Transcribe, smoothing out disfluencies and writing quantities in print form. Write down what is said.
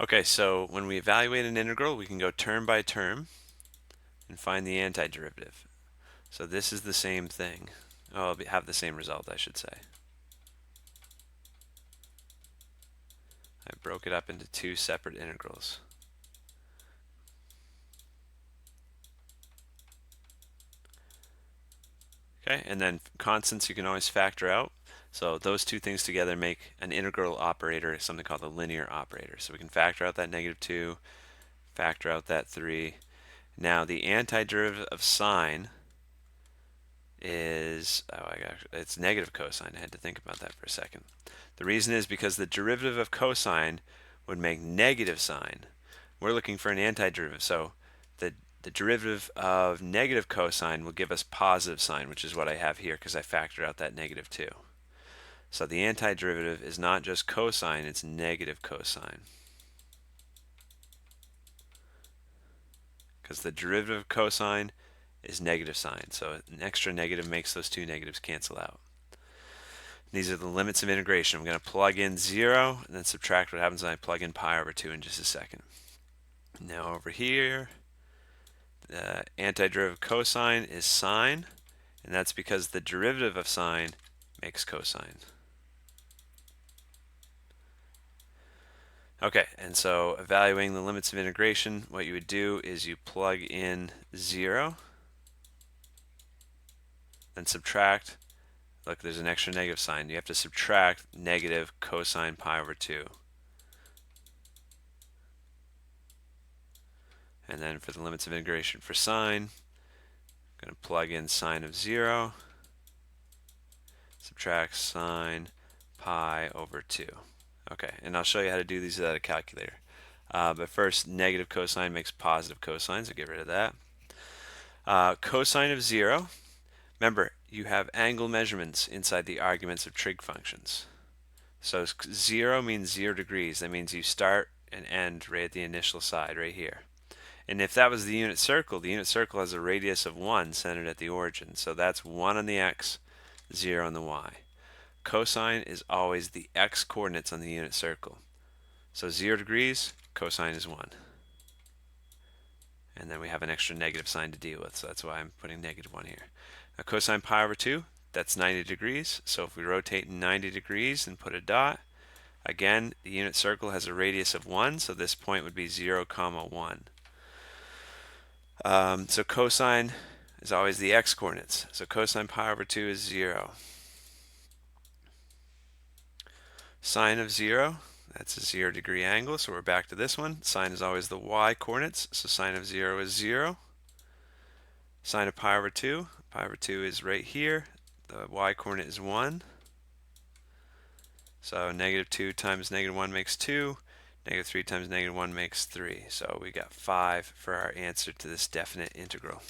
Okay, so when we evaluate an integral, we can go term by term and find the antiderivative. So this is the same thing. Oh, it'll have the same result, I should say. I broke it up into two separate integrals. Okay, and then constants you can always factor out. So those two things together make an integral operator, something called a linear operator. So we can factor out that -2, factor out that 3. Now the antiderivative of sine is, it's negative cosine. I had to think about that for a second. The reason is because the derivative of cosine would make negative sine. We're looking for an antiderivative, so the derivative of negative cosine will give us positive sine, which is what I have here because I factored out that -2. So the antiderivative is not just cosine, it's negative cosine. Because the derivative of cosine is negative sine, so an extra negative makes those two negatives cancel out. These are the limits of integration. I'm going to plug in 0 and then subtract what happens when I plug in pi over 2 in just a second. Now over here, the antiderivative of cosine is sine, and that's because the derivative of sine makes cosine. Okay, and so evaluating the limits of integration, what you would do is you plug in 0, then subtract. Look, there's an extra negative sign. You have to subtract negative cosine pi over 2. And then for the limits of integration for sine, I'm going to plug in sine of 0, subtract sine pi over 2. Okay, and I'll show you how to do these without a calculator. But first, negative cosine makes positive cosine, so get rid of that. Cosine of 0, remember, you have angle measurements inside the arguments of trig functions. So 0 means 0 degrees. That means you start and end right at the initial side, right here. And if that was the unit circle has a radius of 1 centered at the origin. So that's 1 on the x, 0 on the y. Cosine is always the x coordinates on the unit circle. So 0 degrees, cosine is 1. And then we have an extra negative sign to deal with, so that's why I'm putting -1 here. Now cosine pi over 2, that's 90 degrees. So if we rotate 90 degrees and put a dot, again, the unit circle has a radius of 1, so this point would be 0, 1. So cosine is always the x coordinates. So cosine pi over 2 is 0. Sine of 0, that's a 0 degree angle, so we're back to this one. Sine is always the y coordinates, so sine of 0 is 0. Sine of pi over 2 is right here. The y coordinate is 1. So -2 times -1 makes 2. -3 times -1 makes 3. So we got 5 for our answer to this definite integral.